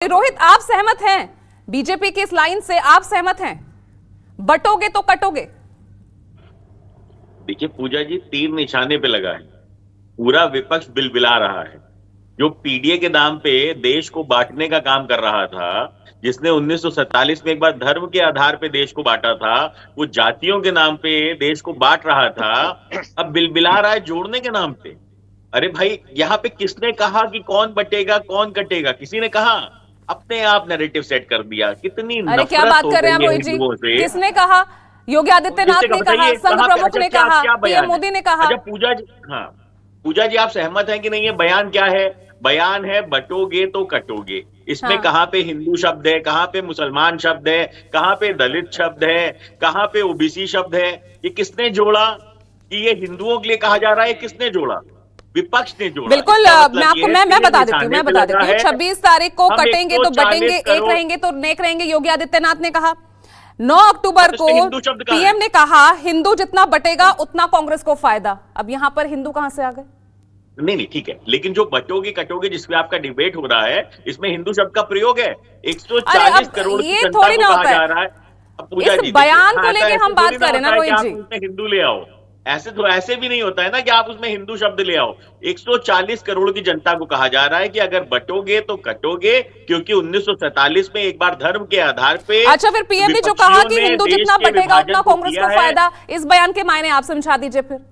रोहित, आप सहमत हैं बीजेपी की इस लाइन से? आप सहमत हैं बटोगे तो कटोगे? देखिए पूजा जी, तीर निशाने पे लगा है। पूरा विपक्ष बिलबिला रहा है। जो पीडीए के नाम पे देश को बांटने का काम कर रहा था, जिसने 1947 में एक बार धर्म के आधार पे देश को बांटा था, वो जातियों के नाम पे देश को बांट रहा था, अब बिलबिला रहा है जोड़ने के नाम पे। अरे भाई, यहाँ पे किसने कहा कि कौन बटेगा कौन कटेगा? किसी ने कहा? अपने आप नैरेटिव सेट कर दिया। कितनी अरे क्या नफरत बात हो कर रहे हैं आप गई है रोहित जी? हिंदुओं से। किसने कहा? योगी किसने आदित्यनाथ कहा ने कहा, बताइए? संघ कहाँ पे? प्रमुख अच्छा, ने क्या कहा, क्या पीएम बयान है? मोदी ने कहा। अच्छा पूजा जी, हाँ पूजा जी, आप सहमत हैं कि नहीं? है बयान क्या है? बयान है बटोगे तो कटोगे। इसमें हाँ, कहाँ पे हिंदू शब्द है, कहाँ पे मुसलमान शब्द है, कहाँ पे दलित शब्द है, कहाँ पे ओबीसी शब्द है? ये किसने जोड़ा कि ये हिंदुओं के लिए कहा जा रहा है? किसने जोड़ा? विपक्ष ने जोड़ा। बिल्कुल। इसका मैं मतलब आपको ये मैं तीर बता देती हूँ, निशाने मैं पे बता लगा देती हूँ। है। 26 तारीख को हम कटेंगे तो बटेंगे, 140 एक करोड़। रहेंगे तो नेक रहेंगे, योगी आदित्यनाथ ने कहा। 9 अक्टूबर अब को इसमें हिंदू शब्द कहाँ है? पीएम ने कहा हिंदू जितना बटेगा उतना कांग्रेस को फायदा। अब यहां पर हिंदू कहां से आ गए? नहीं नहीं, ठीक है, लेकिन जो बटोगे कटोगे जिसपे आपका डिबेट हो रहा है, इसमें हिंदू शब्द का प्रयोग है। अरे 140 अब करोड़ की ये जनता थोड़ी को ना कहा होता है। जा रहा है। अब पूजा इस जी देखिए, बयान को हाँ, तो लेके हम ऐसे बात थोड़ी ना करें ना होता है कि रोहित आप जी। उसमें हिंदू ले आओ। ऐसे भी नहीं होता है ना कि आप उसमें हिंदू शब्द ले आओ। 140 करोड़ की जनता को कहा जा रहा है कि अगर बटोगे तो कटोगे, क्योंकि 1947 में एक बार धर्म के आधार पे अच्छा, फिर पीएम ने जो कहा विपक्षियों कि ने हिंदू देश जितना के बटेगा उतना विभाजन को कांग्रेस किया को है। फायदा, इस बयान के मायने आप समझा दीजिए फिर।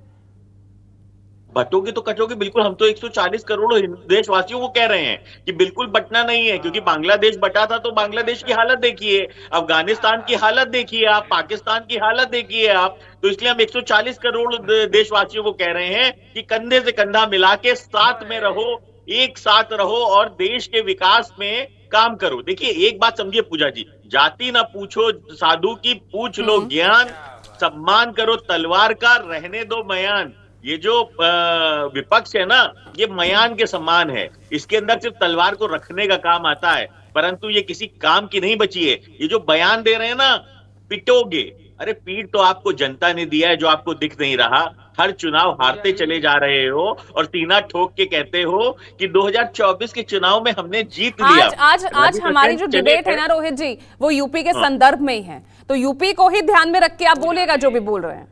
बटोगे तो कटोगे, बिल्कुल। हम तो 140 करोड़ देशवासियों को कह रहे हैं कि बिल्कुल बटना नहीं है, क्योंकि बांग्लादेश बटा था तो बांग्लादेश की हालत देखिए, अफगानिस्तान की हालत देखिए आप, पाकिस्तान की हालत देखिए आप। तो इसलिए हम 140 करोड़ देशवासियों को कह रहे हैं कि कंधे से कंधा मिला के साथ में रहो, एक साथ रहो और देश के विकास में काम करो। देखिए एक बात समझिए पूजा जी, जाति ना पूछो साधु की, पूछ लो हम्म। ज्ञान। सम्मान करो तलवार का, रहने दो मयान। ये जो विपक्ष है ना, ये मयान के समान है। इसके अंदर सिर्फ तलवार को रखने का काम आता है, परंतु ये किसी काम की नहीं बची है। ये जो बयान दे रहे हैं ना, पिटोगे। अरे पीठ तो आपको जनता ने दिया है, जो आपको दिख नहीं रहा। हर चुनाव हारते चले जा रहे हो और सीना ठोक के कहते हो कि 2024 के चुनाव में हमने जीत लिया। आज आज आज हमारी जो चले डिबेट है ना रोहित जी, वो यूपी के हाँ संदर्भ में ही है। तो यूपी को ही ध्यान में रख के आप बोलिएगा जो भी बोल रहे हैं।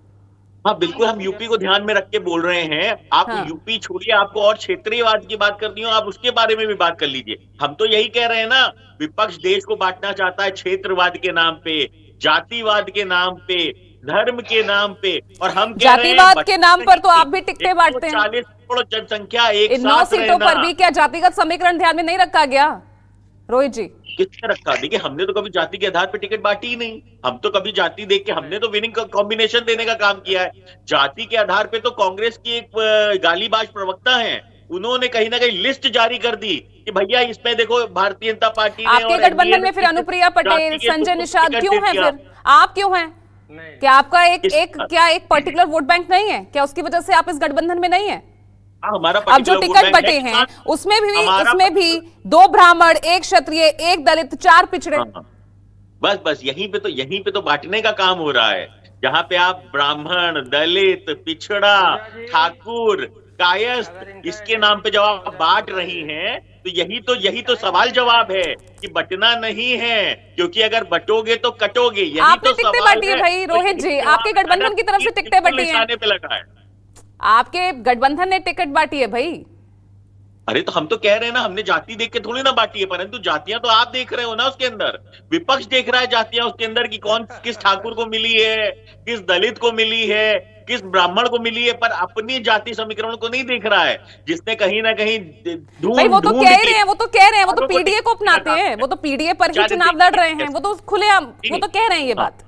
हाँ, बिल्कुल हम यूपी को ध्यान में रख के बोल रहे हैं। आप हाँ, यूपी छोड़िए, आपको और क्षेत्रीयवाद की बात करनी हो आप उसके बारे में भी बात कर लीजिए। हम तो यही कह रहे हैं ना, विपक्ष देश को बांटना चाहता है क्षेत्रवाद के नाम पे, जातिवाद के नाम पे, धर्म के नाम पे, और हम कह रहे हैं जातिवाद के नाम पर तो आप भी टिकटें बांटते हैं। 140 करोड़ जनसंख्या एक इन 9 साथ सीटों रहना। पर भी क्या जातिगत समीकरण ध्यान में नहीं रखा गया रोहित जी? किसने रखा? देखिए हमने तो कभी जाति के आधार पर टिकट बांटी ही नहीं। हम तो कभी जाति देख के, हमने तो विनिंग कॉम्बिनेशन देने का काम किया है। जाति के आधार पे तो कांग्रेस की एक गालीबाज प्रवक्ता है, उन्होंने कहीं ना कहीं लिस्ट जारी कर दी कि भैया इसमें देखो भारतीय जनता पार्टी ने आपके और गठबंधन में एनडीए फिर ने अनुप्रिया पटेल, जाति के संजय निषाद टिकट क्यों दे हैं? दिया। फिर आप क्यों हैं? क्या आपका एक पर्टिकुलर वोट बैंक नहीं है क्या? उसकी वजह से आप इस गठबंधन में नहीं है? हमारा अब जो पर्टिकुलर वोट टिकट बैंक बटे है, हैं हमारा उसमें भी 2 ब्राह्मण, 1 क्षत्रिय, 1 दलित, 4 पिछड़े। हाँ, बस यहीं पे तो बांटने का काम हो रहा है। जहां पे आप ब्राह्मण, दलित, पिछड़ा, ठाकुर, कायस्थ, इसके नाम पे जब आप बांट रही हैं, तो यही तो सवाल जवाब है कि बटना नहीं है, क्योंकि अगर बटोगे तो कटोगे, यही आपने तो टिकटें सवाल बांटी है है। भाई तो रोहित यही जी, जवाब आपके गठबंधन की तरफ से टिकटें बिल्कुल बटी हैं। निशाने पे लगा है। आपके गठबंधन ने टिकट बांटी है भाई। अरे तो हम तो कह रहे हैं ना, हमने जाति देख के थोड़ी ना बांटी है, परंतु जातियां तो आप देख रहे हो ना उसके अंदर। विपक्ष देख रहा है जातियां उसके अंदर कि कौन किस ठाकुर को मिली है, किस दलित को मिली है, किस ब्राह्मण को मिली है, पर अपनी जाति समीकरण को नहीं देख रहा है, जिसने कहीं ना कहीं भाई वो तो ढूंढ कह के रहे हैं, वो तो कह रहे हैं, वो तो लोगों को पीडीए को टिकट अपनाते का हैं, काम वो तो पीडीए पर ही है। चुनाव लड़ रहे हैं, वो तो खुलेआम, वो तो कह रहे हैं ये हाँ, बात।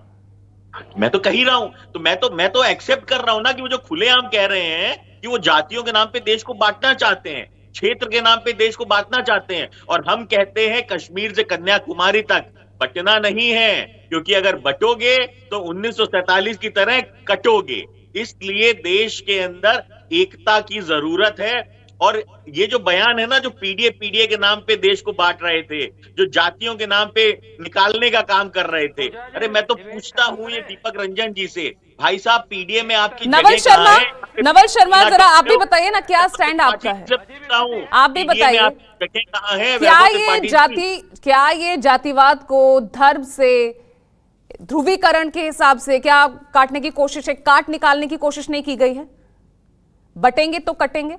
मैं तो कह ही रहा हूं, तो मैं तो एक्सेप्ट कर रहा हूं ना कि वो जो खुलेआम कह रहे हैं कि वो जातियों के नाम पे देश को बांटना चाहते हैं, क्षेत्र के नाम पे देश को बांटना चाहते हैं, और हम कहते हैं कश्मीर से कन्याकुमारी तक बटना नहीं है, क्योंकि अगर बटोगे तो 1947 की तरह कटोगे। इसलिए देश के अंदर एकता की जरूरत है। और ये जो बयान है ना, जो पीडीए के नाम पे देश को बांट रहे थे, जो जातियों के नाम पे निकालने का काम कर रहे थे, अरे मैं तो पूछता हूँ ये दीपक रंजन जी से, भाई साहब पीडीए में आपकी नवल जगह शर्मा, कहाँ है? नवल शर्मा जरा आप भी बताइए ना, क्या स्टैंड आपका है? आप भी बताइए, जगह कहाँ है क्या वैभव ये त्रिपाठी जी? जाति, क्या ये जातिवाद को धर्म से, ध्रुवीकरण के हिसाब से क्या काटने की कोशिश है? काट निकालने की कोशिश नहीं की गई है? बटेंगे तो कटेंगे।